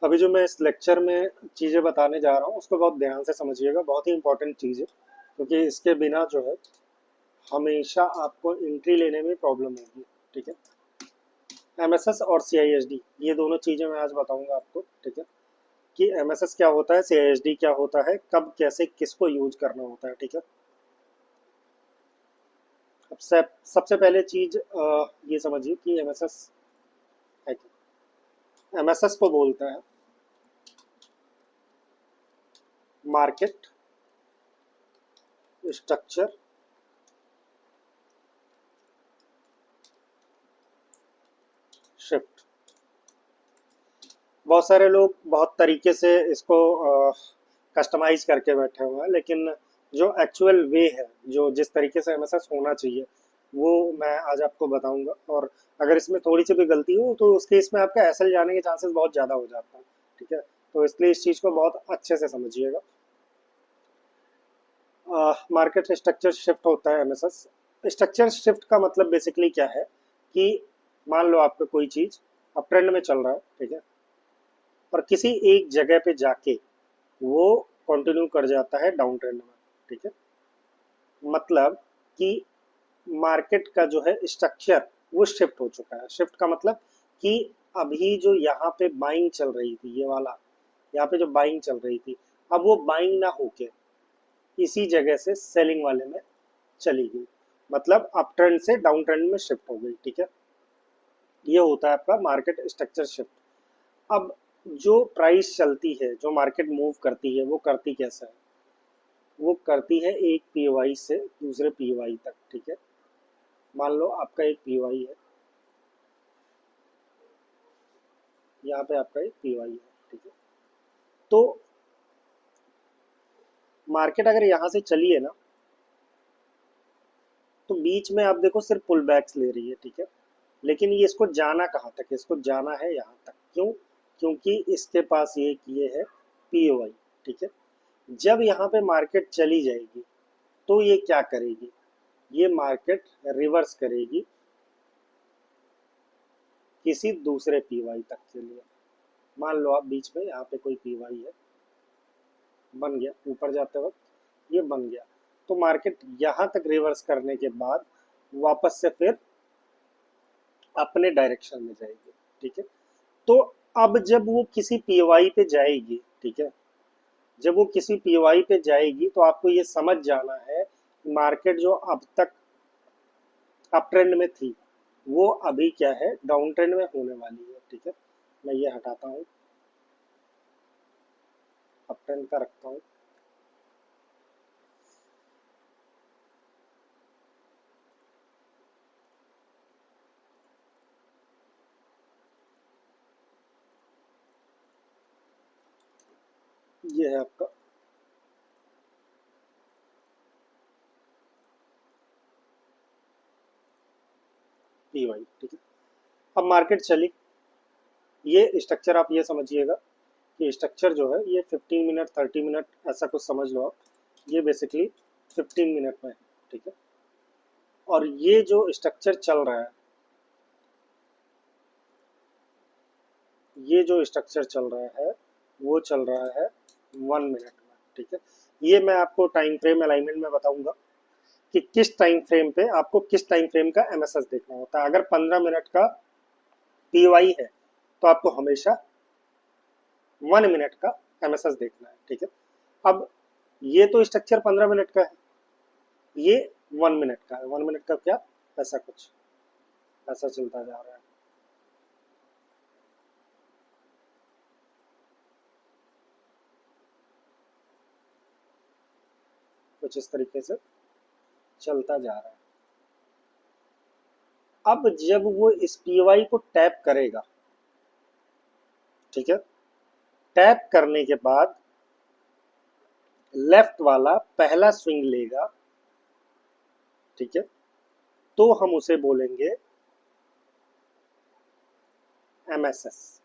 अभी जो मैं इस लेक्चर में चीज़ें बताने जा रहा हूँ उसको बहुत ध्यान से समझिएगा, बहुत ही इंपॉर्टेंट चीज़ है, क्योंकि इसके बिना जो है हमेशा आपको एंट्री लेने में प्रॉब्लम होगी। ठीक है। एमएसएस और सीआईएसडी, ये दोनों चीज़ें मैं आज बताऊंगा आपको। ठीक है, कि एमएसएस क्या होता है, सीआईएसडी क्या होता है, कब कैसे किसको यूज करना होता है। ठीक है। अब सबसे पहले चीज ये समझिए कि एमएसएस है क्या। एमएसएस को बोलता है मार्केट स्ट्रक्चर शिफ्ट। बहुत सारे लोग बहुत तरीके से इसको कस्टमाइज करके बैठे हुए हैं, लेकिन जो एक्चुअल वे है, जो जिस तरीके से एमएसएस होना चाहिए, वो मैं आज आपको बताऊंगा। और अगर इसमें थोड़ी सी भी गलती हो तो उस केस में आपका एसएल जाने के चांसेस बहुत ज़्यादा हो जाते हैं। ठीक है, तो इसलिए इस चीज़ को बहुत अच्छे से समझिएगा। मार्केट स्ट्रक्चर शिफ्ट होता है एमएसएस। स्ट्रक्चर शिफ्ट का मतलब बेसिकली क्या है कि मान लो आपका कोई चीज़ अब ट्रेंड में चल रहा है। ठीक है, और किसी एक जगह पे जाके वो कंटिन्यू कर जाता है डाउन ट्रेंड में। ठीक है, मतलब कि मार्केट का जो है स्ट्रक्चर वो शिफ्ट हो चुका है। शिफ्ट का मतलब कि अभी जो यहाँ पे बाइंग चल रही थी, ये वाला यहाँ पे जो बाइंग चल रही थी, अब वो बाइंग ना होके इसी जगह से सेलिंग वाले में चली गई, मतलब अप ट्रेंड से डाउन ट्रेंड में शिफ्ट हो गई। ठीक है, ये होता है आपका मार्केट स्ट्रक्चर शिफ्ट। अब जो प्राइस चलती है, जो मार्केट मूव करती है, वो करती कैसा है, वो करती है एक पीओआई से दूसरे पीओआई तक। ठीक है, मान लो आपका एक पीओआई है, यहाँ पे आपका एक पीओआई है। ठीक है, तो मार्केट अगर यहाँ से चली है ना, तो बीच में आप देखो सिर्फ पुल बैक्स ले रही है। ठीक है, लेकिन ये इसको जाना कहाँ तक है, इसको जाना है यहाँ तक। क्यों? क्योंकि इसके पास ये है पीओआई। ठीक है, जब यहाँ पे मार्केट चली जाएगी तो ये क्या करेगी, ये मार्केट रिवर्स करेगी किसी दूसरे पीवाई तक के लिए। मान लो आप बीच में यहाँ पे कोई पीवाई है, बन गया ऊपर जाते वक्त, ये बन गया, तो मार्केट यहाँ तक रिवर्स करने के बाद वापस से फिर अपने डायरेक्शन में जाएगी। ठीक है, तो अब जब वो किसी पीवाई पे जाएगी, ठीक है, जब वो किसी पीवाई पे जाएगी तो आपको ये समझ जाना है मार्केट जो अब तक अप ट्रेंड में थी, वो अभी क्या है, डाउन ट्रेंड में होने वाली है। ठीक है, मैं ये हटाता हूँ, अप ट्रेंड का रखता हूँ। ये है आपका पीवाई। ठीक है, अब मार्केट चली, ये स्ट्रक्चर आप ये समझिएगा कि स्ट्रक्चर जो है ये 15 मिनट 30 मिनट ऐसा कुछ समझ लो आप। ये बेसिकली 15 मिनट में है। ठीक है, और ये जो स्ट्रक्चर चल रहा है, ये जो स्ट्रक्चर चल रहा है वो चल रहा है 1 मिनट में। ठीक है, ये मैं आपको टाइम फ्रेम अलाइनमेंट में बताऊंगा कि किस टाइम फ्रेम पे आपको किस टाइम फ्रेम का एमएसएस देखना होता है। अगर 15 मिनट का पीवाई है तो आपको हमेशा 1 मिनट का एमएसएस देखना है। ठीक है, अब ये तो स्ट्रक्चर 15 मिनट का है, ये 1 मिनट का है। 1 मिनट का क्या, ऐसा कुछ ऐसा चलता जा रहा है, कुछ इस तरीके से चलता जा रहा है। अब जब वो इस पीवाई को टैप करेगा, ठीक है, टैप करने के बाद लेफ्ट वाला पहला स्विंग लेगा। ठीक है, तो हम उसे बोलेंगे एमएसएस।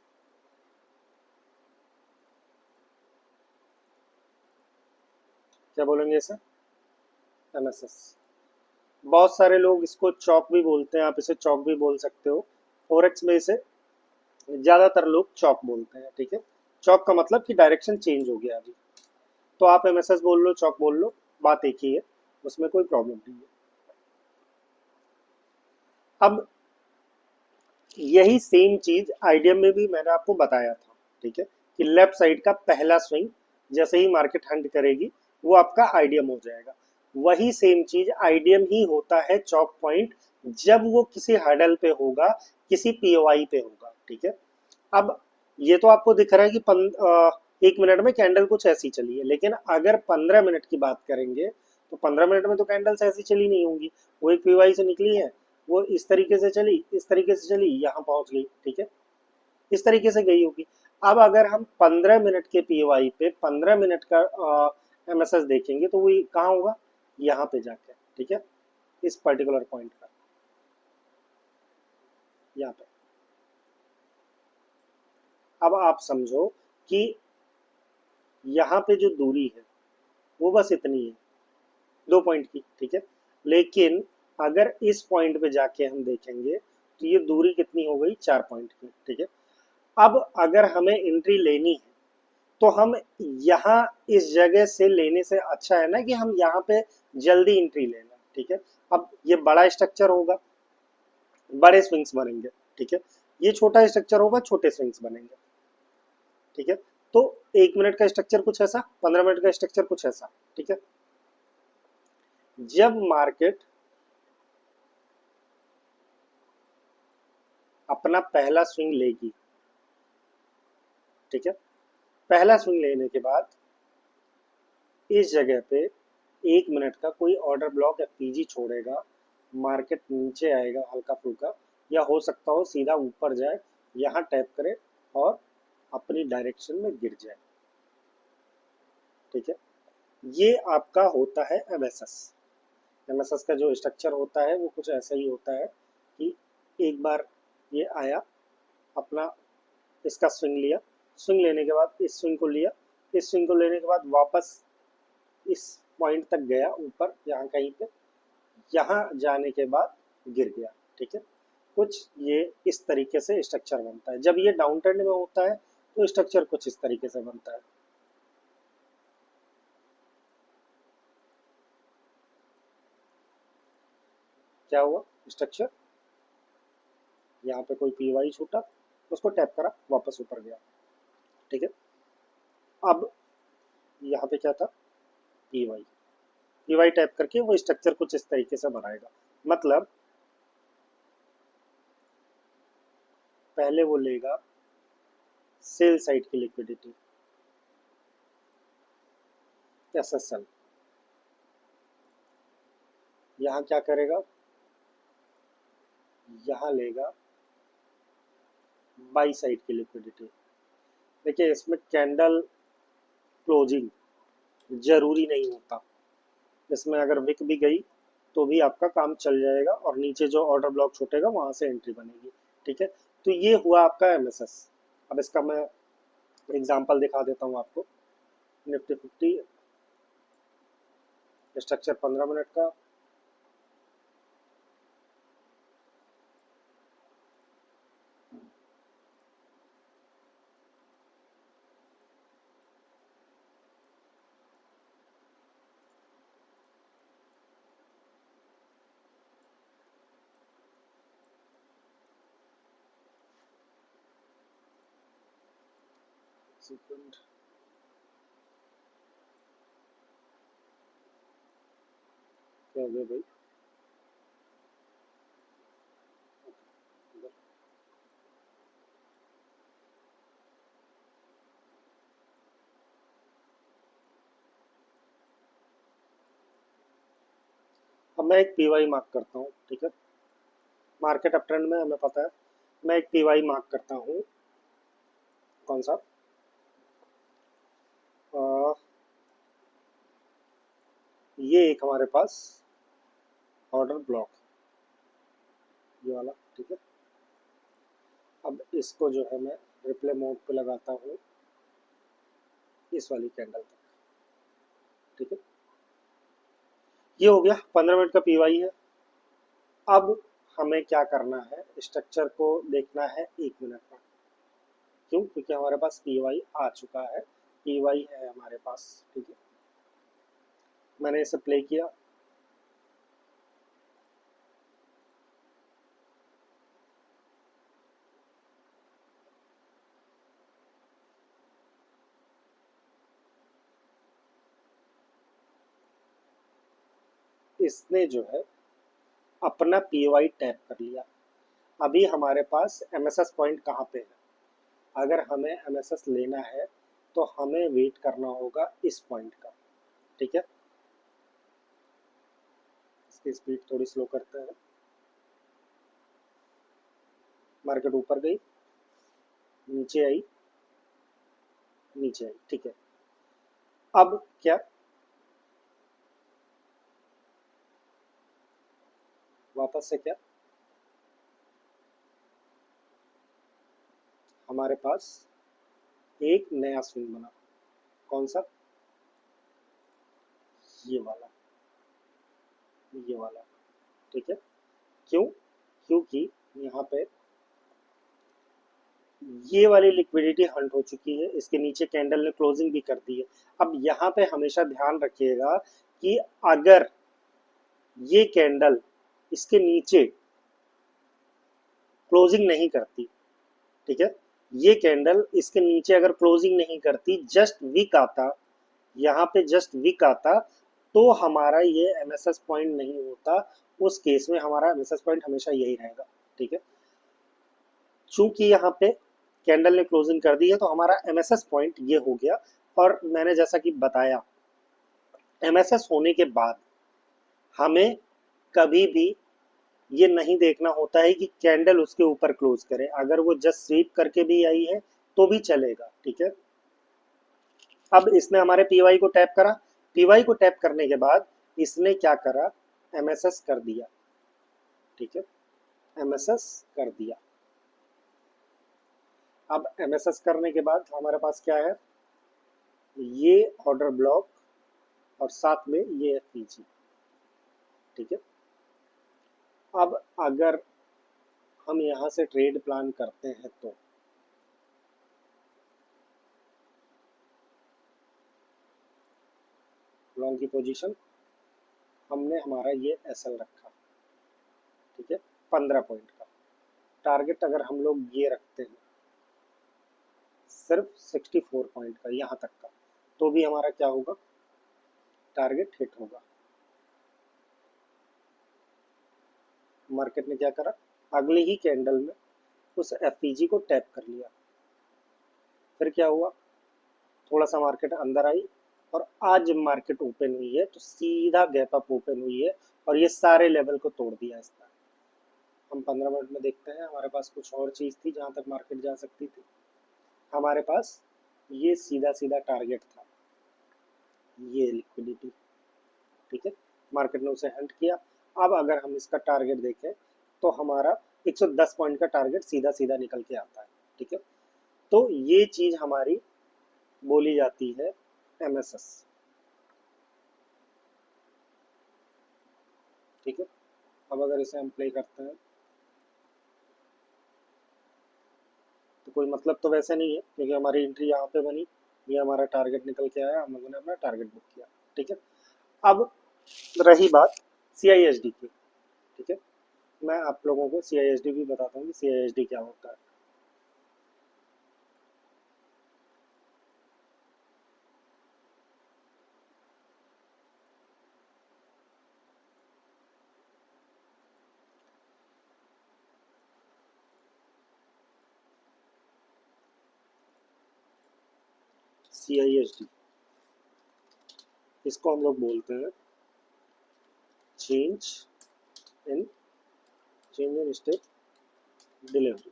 क्या बोलेंगे इसे, एमएसएस। बहुत सारे लोग इसको चौक भी बोलते हैं, आप इसे चौक भी बोल सकते हो। फॉरेक्स में इसे ज्यादातर लोग चौक बोलते हैं। ठीक है, चौक का मतलब कि डायरेक्शन चेंज हो गया अभी। तो आप एमएसएस बोल लो, चौक बोल लो, बात एक ही है, उसमें कोई प्रॉब्लम नहीं है। अब यही सेम चीज आईडीएम में भी मैंने आपको बताया था, ठीक है, कि लेफ्ट साइड का पहला स्विंग जैसे ही मार्केट हंट करेगी वो आपका आईडीएम हो जाएगा। वही सेम चीज आईडीएम ही होता है चौक पॉइंट, जब वो किसी हर्डल पे होगा, किसी पीओआई पे होगा, ठीक है। अब ये तो आपको दिख रहा है कि 1 मिनट में कैंडल कुछ ऐसी चली है, लेकिन अगर 15 मिनट की बात करेंगे तो 15 मिनट में तो कैंडल्स ऐसी चली नहीं होंगी। वो एक पीवाई से निकली है, वो इस तरीके से चली, इस तरीके से चली, यहाँ पहुंच गई, ठीक है, इस तरीके से गई होगी। अब अगर हम 15 मिनट के पीवाई पे 15 मिनट का एमएसएस देखेंगे तो वो कहाँ होगा, यहाँ पे जाके, ठीक है, इस पर्टिकुलर पॉइंट का, यहाँ पे। अब आप समझो कि यहाँ पे जो दूरी है वो बस इतनी है, 2 पॉइंट की, ठीक है। लेकिन अगर इस पॉइंट पे जाके हम देखेंगे तो ये दूरी कितनी हो गई, 4 पॉइंट की, ठीक है। अब अगर हमें एंट्री लेनी है तो हम यहाँ इस जगह से लेने से अच्छा है ना कि हम यहाँ पे जल्दी एंट्री लेना, ठीक है। अब ये बड़ा स्ट्रक्चर होगा, बड़े स्विंग्स बनेंगे, ठीक है। ये छोटा स्ट्रक्चर होगा, छोटे स्विंग्स बनेंगे, ठीक है। तो 1 मिनट का स्ट्रक्चर कुछ ऐसा, 15 मिनट का स्ट्रक्चर कुछ ऐसा, ठीक है। जब मार्केट अपना पहला स्विंग लेगी, ठीक है, पहला स्विंग लेने के बाद इस जगह पे 1 मिनट का कोई ऑर्डर ब्लॉक या पीजी छोड़ेगा, मार्केट नीचे आएगा हल्का फुल्का, या हो सकता हो सीधा ऊपर जाए, यहाँ टैप करे और अपनी डायरेक्शन में गिर जाए, ठीक है। ये आपका होता है एमएसएस। एमएसएस का जो स्ट्रक्चर होता है वो कुछ ऐसा ही होता है कि एक बार ये आया, अपना इसका स्विंग लिया, स्विंग लेने के बाद इस स्विंग को लिया, इस स्विंग को लेने के बाद वापस इस पॉइंट तक गया ऊपर, यहाँ कहीं पे, यहाँ जाने के बाद गिर गया, ठीक है। कुछ ये इस तरीके से स्ट्रक्चर बनता है। जब ये डाउन ट्रेंड में होता है तो स्ट्रक्चर कुछ इस तरीके से बनता है। क्या हुआ, स्ट्रक्चर यहाँ पे कोई पीवाई छूटा, उसको टैप करा, वापस ऊपर गया, ठीक है। अब यहाँ पे क्या था, पीवाई, पीवाई टैप करके वो स्ट्रक्चर कुछ इस तरीके से बनाएगा। मतलब पहले वो लेगा सेल साइड की लिक्विडिटी, एसएसएल, यहाँ क्या करेगा, यहाँ लेगा बाई साइड की लिक्विडिटी। देखिए इसमें कैंडल क्लोजिंग जरूरी नहीं होता, इसमें अगर विक भी गई तो भी आपका काम चल जाएगा और नीचे जो ऑर्डर ब्लॉक छूटेगा वहां से एंट्री बनेगी, ठीक है। तो ये हुआ आपका एमएसएस। अब इसका मैं एग्जांपल दिखा देता हूँ आपको। निफ्टी 50 स्ट्रक्चर 15 मिनट का, सेकंड, क्या हो गया भाई, अब मैं एक पीवाई मार्क करता हूँ, ठीक है। मार्केट अप ट्रेंड में हमें पता है, मैं एक पीवाई मार्क करता हूँ, कौन सा, आ, ये एक हमारे पास ऑर्डर ब्लॉक, ये वाला, ठीक है। अब इसको जो है मैं रिप्ले मोड पे लगाता हूँ इस वाली कैंडल तक, ठीक है। ये हो गया 15 मिनट का पीवाई है। अब हमें क्या करना है, स्ट्रक्चर को देखना है 1 मिनट में। क्यों? क्योंकि हमारे पास पी वाई आ चुका है, पी वाई है हमारे पास। ठीक है, मैंने इसे प्ले किया, इसने जो है अपना पी वाई टैप कर लिया। अभी हमारे पास एम एस एस पॉइंट कहाँ पे है? अगर हमें एम एस एस लेना है तो हमें वेट करना होगा इस पॉइंट का। ठीक है, इसकी स्पीड थोड़ी स्लो करते हैं। मार्केट ऊपर गई, नीचे आई, नीचे आई। ठीक है, अब क्या? वापस से क्या? हमारे पास एक नया स्विंग बना। कौन सा? ये वाला, ये वाला। ठीक है, क्यों? क्योंकि यहाँ पे ये वाली लिक्विडिटी हंट हो चुकी है, इसके नीचे कैंडल ने क्लोजिंग भी कर दी है। अब यहाँ पे हमेशा ध्यान रखिएगा कि अगर ये कैंडल इसके नीचे क्लोजिंग नहीं करती, ठीक है, ये कैंडल इसके नीचे अगर क्लोजिंग नहीं करती, जस्ट विक आता, यहाँ पे जस्ट विक आता, तो हमारा ये एमएसएस पॉइंट नहीं होता। उस केस में हमारा एमएसएस पॉइंट हमेशा यही रहेगा। ठीक है, चूंकि यहाँ पे कैंडल ने क्लोजिंग कर दी है तो हमारा एमएसएस पॉइंट ये हो गया। और मैंने जैसा कि बताया, एमएसएस होने के बाद हमें कभी भी ये नहीं देखना होता है कि कैंडल उसके ऊपर क्लोज करे। अगर वो जस्ट स्वीप करके भी आई है तो भी चलेगा। ठीक है, अब इसने हमारे पीवाई को टैप करा, पीवाई को टैप करने के बाद इसने क्या करा? एमएसएस कर दिया। ठीक है, एमएसएस कर दिया। अब एमएसएस करने के बाद हमारे पास क्या है? ये ऑर्डर ब्लॉक और साथ में ये एफपीजी। ठीक है, अब अगर हम यहां से ट्रेड प्लान करते हैं तो लॉन्ग की पोजीशन हमने हमारा ये एसएल रखा। ठीक है, 15 पॉइंट का टारगेट अगर हम लोग ये रखते हैं सिर्फ 64 पॉइंट का यहाँ तक का, तो भी हमारा क्या होगा? टारगेट हिट होगा। मार्केट ने क्या करा? अगले ही कैंडल में उस एफपीजी को टैप कर लिया। फिर क्या हुआ? थोड़ा सा मार्केट अंदर आई और आज मार्केट ओपन हुई है तो सीधा गैप अप ओपन हुई है और ये सारे लेवल को तोड़ दिया इसका। हम 15 मिनट में देखते हैं, हमारे पास कुछ और चीज़ थी जहाँ तक मार्केट जा सकती थी। हमारे पास ये सीधा सीधा टारगेट था, ये लिक्विडिटी। ठीक है, मार्केट ने उसे हंट किया। अब अगर हम इसका टारगेट देखें तो हमारा 110 पॉइंट का टारगेट सीधा सीधा निकल के आता है। ठीक है, तो ये चीज हमारी बोली जाती है एमएसएस। ठीक है, अब अगर इसे हम प्ले करते हैं तो कोई मतलब तो वैसे नहीं है, क्योंकि हमारी एंट्री यहाँ पे बनी, ये हमारा टारगेट निकल के आया, हम लोगों ने अपना टारगेट बुक किया। ठीक है, अब रही बात सीआईएसडी की। ठीक है, मैं आप लोगों को सीआईएसडी भी बताता हूँ कि सीआईएसडी क्या होता है। सीआईएसडी, इसको हम लोग बोलते हैं change in change in state delivery.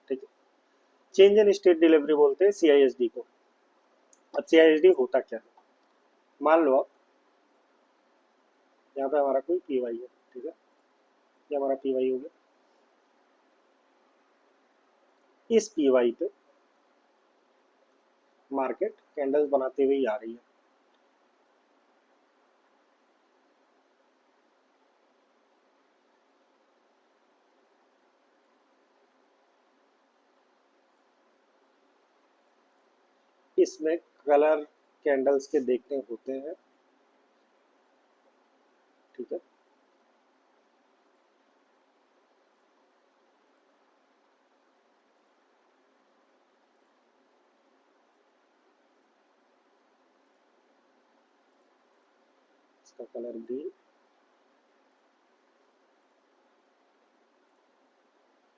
ठीक है, चेंज इन स्टेट डिलीवरी बोलते हैं सीआईएसडी को। अब सीआईएसडी होता क्या है? मान लो आप यहाँ पे हमारा कोई पीवाई है। ठीक है, ये हमारा पीवाई हो गया। इस पीवाई पे मार्केट कैंडल्स बनाते हुए आ रही है। इसमें कलर कैंडल्स के देखने होते हैं, ठीक है। इसका कलर ग्रीन,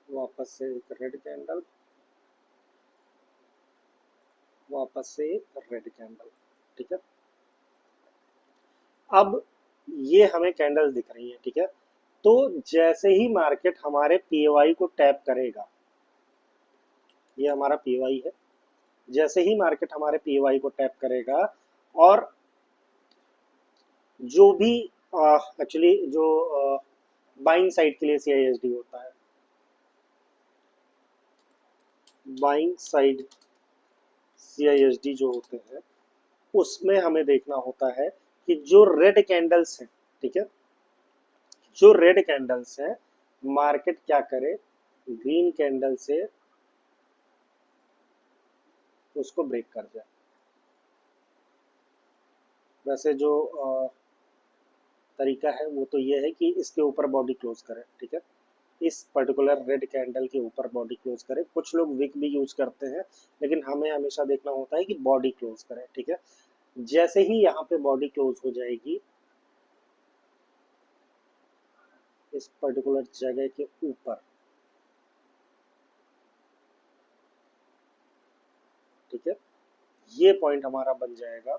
वापस से एक रेड कैंडल, वापस से एक रेड कैंडल, ठीक है। अब ये हमें कैंडल्स दिख रही है, ठीक है। तो जैसे ही मार्केट हमारे पीवाई को टैप करेगा, ये हमारा पीवाई है, जैसे ही मार्केट हमारे पीवाई को टैप करेगा और जो भी एक्चुअली जो बाइंग साइड के लिए सीआईएसडी होता है, बाइंग साइड सीआईएसडी जो होते हैं, उसमें हमें देखना होता है कि जो रेड कैंडल्स हैं, ठीक है, जो रेड कैंडल्स हैं, मार्केट क्या करे, ग्रीन कैंडल से उसको ब्रेक कर जाए। वैसे जो तरीका है वो तो ये है कि इसके ऊपर बॉडी क्लोज करें, ठीक है, इस पर्टिकुलर रेड कैंडल के ऊपर बॉडी क्लोज करें। कुछ लोग विक भी यूज करते हैं, लेकिन हमें हमेशा देखना होता है कि बॉडी क्लोज करें, ठीक है। जैसे ही यहाँ पे बॉडी क्लोज हो जाएगी इस पर्टिकुलर जगह के ऊपर, ठीक है, ये पॉइंट हमारा बन जाएगा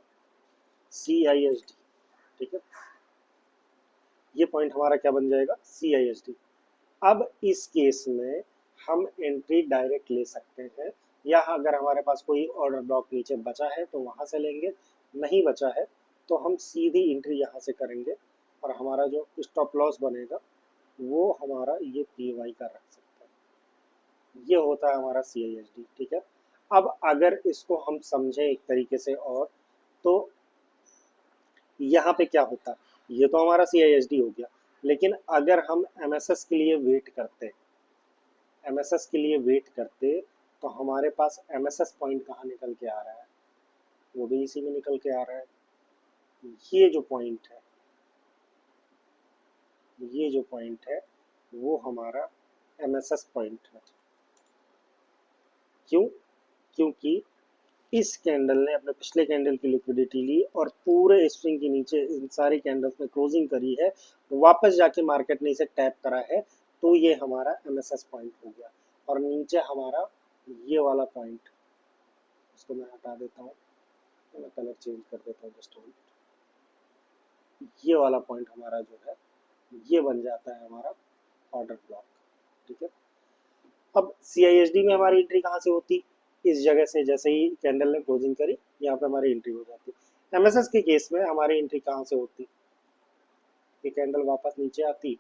CISD, ठीक है, ये पॉइंट हमारा क्या बन जाएगा, CISD। अब इस केस में हम एंट्री डायरेक्ट ले सकते हैं, या अगर हमारे पास कोई ऑर्डर ब्लॉक नीचे बचा है तो वहां से लेंगे, नहीं बचा है तो हम सीधी एंट्री यहाँ से करेंगे और हमारा जो स्टॉप लॉस बनेगा वो हमारा ये PY का रख सकते हैं। ये होता है हमारा CISD, ठीक है। अब अगर इसको हम समझें एक तरीके से और, तो यहाँ पे क्या होता है, ये तो हमारा CISD हो गया, लेकिन अगर हम MSS के लिए वेट करते, MSS के लिए वेट करते, तो हमारे पास MSS पॉइंट कहाँ निकल के आ रहा है, वो भी इसी में निकल के आ रहा है। ये जो पॉइंट है, ये जो पॉइंट है वो हमारा MSS पॉइंट है। क्यों? क्योंकि इस कैंडल ने अपने पिछले कैंडल की लिक्विडिटी ली और पूरे स्विंग के नीचे इन सारी कैंडल्स में क्लोजिंग करी है, वापस जाके मार्केट ने इसे टैप करा है, तो ये हमारा MSS पॉइंट हो गया। और नीचे हमारा ये वाला पॉइंट, इसको मैं हटा देता हूँ, तो मैं कलर चेंज कर देता हूँ जस्ट, ये वाला पॉइंट हमारा जो है ये बन जाता है हमारा ऑर्डर ब्लॉक, ठीक है। अब CISD में हमारी एंट्री कहाँ से होती, इस जगह से, जैसे ही कैंडल ने क्लोजिंग करी यहाँ पे हमारी एंट्री हो जाती। MSS के केस में हमारी एंट्री कहाँ से होती, ये कैंडल वापस नीचे आती,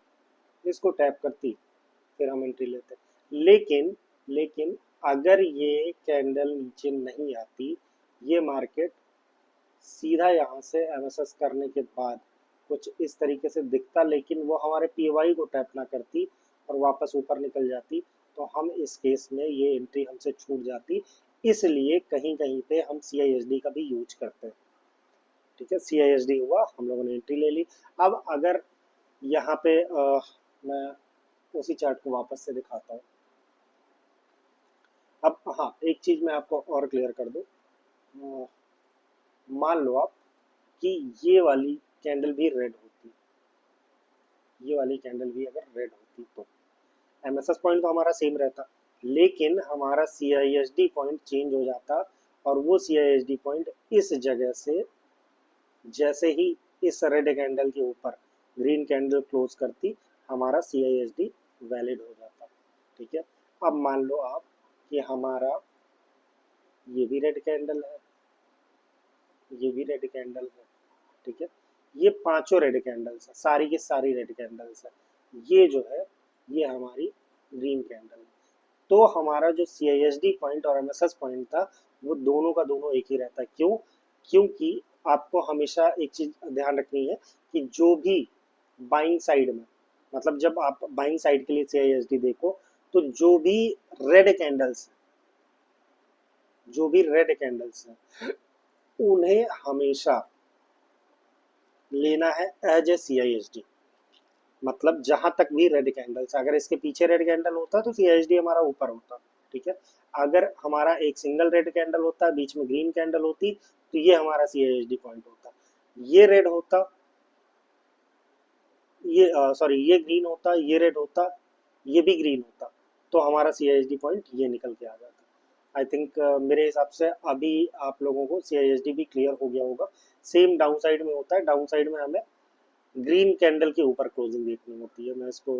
इसको टैप करती, फिर हम एंट्री लेते। लेकिन अगर ये कैंडल नीचे नहीं आती, ये मार्केट सीधा यहाँ से MSS करने के बाद कुछ इस तरीके से दिखता, लेकिन वो हमारे PY को टैप ना करती और वापस ऊपर निकल जाती, तो हम इस केस में ये एंट्री हमसे छूट जाती। इसलिए कहीं कहीं पे हम CISD का भी यूज करते हैं, ठीक है। CISD हुआ, हम लोगों ने एंट्री ले ली। अब अगर यहाँ पे मैं उसी चार्ट को वापस से दिखाता हूँ। अब हाँ, एक चीज मैं आपको और क्लियर कर दूं, मान लो आप कि ये वाली कैंडल भी रेड होती, ये वाली कैंडल भी अगर रेड होती, तो MSS पॉइंट तो हमारा सेम रहता, लेकिन हमारा CISD पॉइंट चेंज हो जाता, और वो CISD पॉइंट इस जगह से जैसे ही इस रेड कैंडल के ऊपर ग्रीन कैंडल क्लोज करती, हमारा CISD वैलिड हो जाता, ठीक है। अब मान लो आप कि हमारा ये भी रेड कैंडल है, ये भी रेड कैंडल है, ठीक है, ये पांचों रेड कैंडल्स है, सारी की सारी रेड कैंडल्स है, ये जो है ये हमारी ग्रीन कैंडल है। तो हमारा जो CISD पॉइंट और MSS पॉइंट था, वो दोनों का दोनों एक ही रहता है। क्यों? क्योंकि आपको हमेशा एक चीज ध्यान रखनी है कि जो भी बाइंग साइड में, मतलब जब आप बाइंग साइड के लिए CISD देखो, तो जो भी रेड कैंडल्स, जो भी रेड कैंडल्स हैं उन्हें हमेशा लेना है एज ए CISD। मतलब जहां तक भी रेड कैंडल्स, अगर इसके पीछे रेड कैंडल होता तो CISD हमारा ऊपर होता, ठीक है। अगर हमारा एक सिंगल रेड कैंडल होता, बीच में ग्रीन कैंडल होती, तो ये हमारा CISD पॉइंट होता। ये रेड होता, ये सॉरी ये ग्रीन होता, ये रेड होता, ये भी ग्रीन होता, तो हमारा CISD पॉइंट ये निकल के आ जाता। आई थिंक मेरे हिसाब से अभी आप लोगों को CISD भी क्लियर हो गया होगा। सेम डाउन साइड में होता है, डाउन साइड में हमें ग्रीन कैंडल के ऊपर क्लोजिंग देखनी होती है। मैं इसको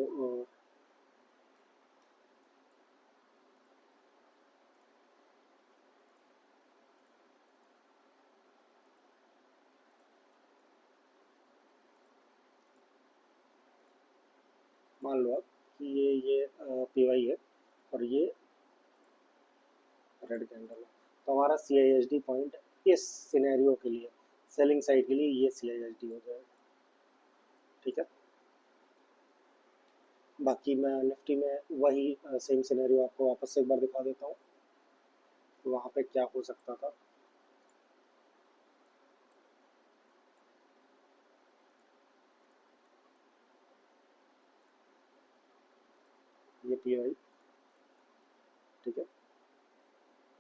मान लो आप कि ये PY है और ये रेड कैंडल है, तो हमारा CISD पॉइंट इस सिनेरियो के लिए, सेलिंग साइड के लिए ये CISD हो जाएगा, ठीक है। बाकी मैं निफ्टी में वही सेम सिनेरियो आपको वापस से एक बार दिखा देता हूँ, वहाँ पे क्या हो सकता था। ये PY, ठीक है।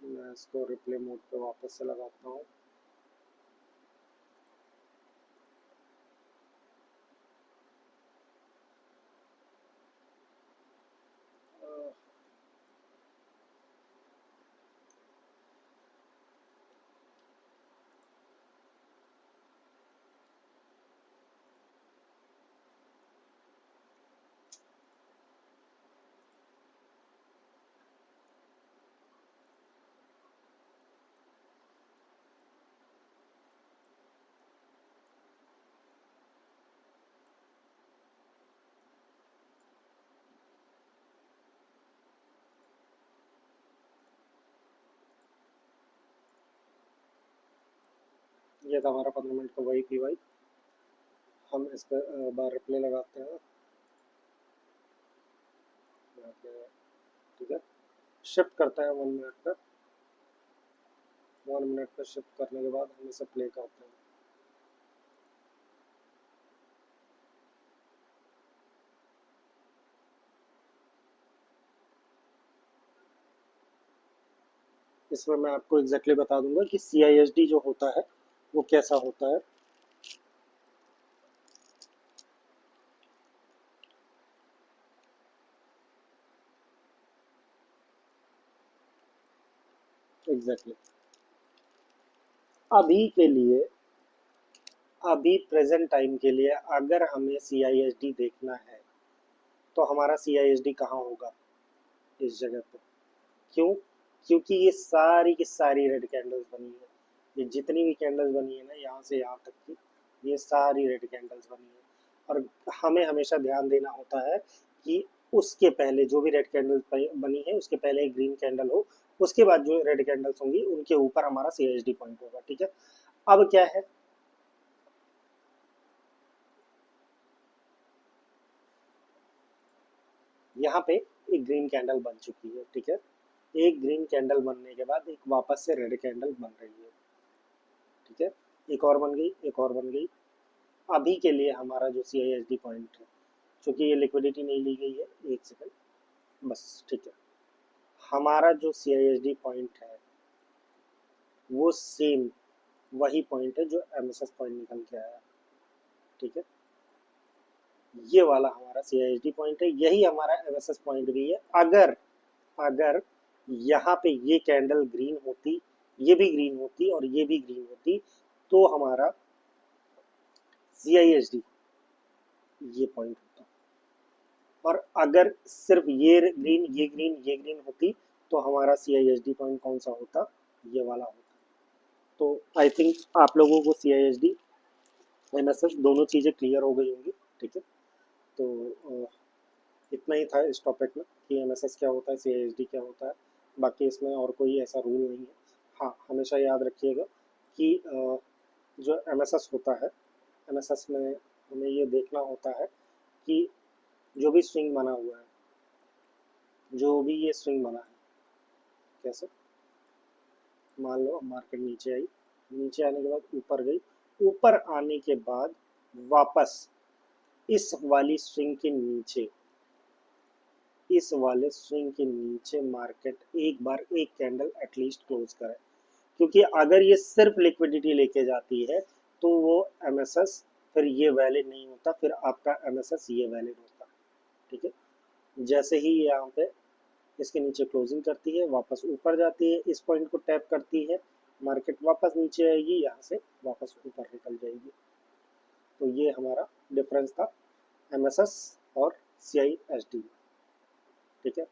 मैं इसको रिप्ले मोड पे वापस से लगाता हूँ। ये था हमारा 15 मिनट का वही PY। हम इस पर बार रिप्ले लगाते हैं यहाँ पे, ठीक है। शिफ्ट करते हैं 1 मिनट पर, 1 मिनट पर शिफ्ट करने के बाद हम इसे प्ले करते हैं। इसमें मैं आपको एग्जैक्टली बता दूंगा कि CISD जो होता है वो कैसा होता है। एग्जैक्टली अभी के लिए, अभी प्रेजेंट टाइम के लिए अगर हमें CISD देखना है तो हमारा CISD कहाँ होगा, इस जगह पे। क्यों? क्योंकि ये सारी की सारी रेड कैंडल्स बनी है, ये जितनी भी कैंडल्स बनी है ना यहाँ से यहाँ तक की, ये सारी रेड कैंडल्स बनी है। और हमें हमेशा ध्यान देना होता है कि उसके पहले जो भी रेड कैंडल बनी है उसके पहले एक ग्रीन कैंडल हो, उसके बाद जो रेड कैंडल्स होंगी उनके ऊपर हमारा CISD पॉइंट होगा, ठीक है। अब क्या है, यहाँ पे एक ग्रीन कैंडल बन चुकी है, ठीक है। एक ग्रीन कैंडल बनने के बाद एक वापस से रेड कैंडल बन रही है, ठीक है। एक और बन गई, एक और बन गई। अभी के लिए हमारा जो CISD पॉइंट है, चूंकि ये लिक्विडिटी नहीं ली गई है, एक सेकंड बस, ठीक है। हमारा जो CISD पॉइंट है वो सेम वही पॉइंट है जो MSS पॉइंट निकल के आया, ठीक है। ये वाला हमारा CISD पॉइंट है, यही हमारा MSS पॉइंट भी है। अगर अगर यहाँ पे ये कैंडल ग्रीन होती, ये भी ग्रीन होती और ये भी ग्रीन होती, तो हमारा CISD ये पॉइंट होता। और अगर सिर्फ ये ग्रीन ये ग्रीन ये ग्रीन होती तो हमारा CISD पॉइंट कौन सा होता, ये वाला होता। तो आई थिंक आप लोगों को CISD MSS दोनों चीज़ें क्लियर हो गई होंगी, ठीक है। तो इतना ही था इस टॉपिक में कि MSS क्या होता है, CISD क्या होता है। बाकी इसमें और कोई ऐसा रूल नहीं है। हाँ, हमेशा याद रखिएगा कि जो MSS होता है, MSS में हमें ये देखना होता है कि जो भी स्विंग बना हुआ है, जो भी ये स्विंग बना है, कैसे मान लो मार्केट नीचे आई, नीचे आने के बाद ऊपर गई, ऊपर आने के बाद वापस इस वाली स्विंग के नीचे, इस वाले स्विंग के नीचे मार्केट एक बार एक कैंडल एटलीस्ट क्लोज करे, क्योंकि अगर ये सिर्फ लिक्विडिटी लेके जाती है तो वो एमएसएस फिर ये वैलिड नहीं होता, फिर आपका एमएसएस ये वैलिड होता। ठीक है, जैसे ही यहाँ पे इसके नीचे क्लोजिंग करती है, वापस ऊपर जाती है, इस पॉइंट को टैप करती है, मार्केट वापस नीचे आएगी, यहाँ से वापस ऊपर निकल जाएगी। तो ये हमारा डिफरेंस था एमएसएस और सीआईएसडी। ठीक है।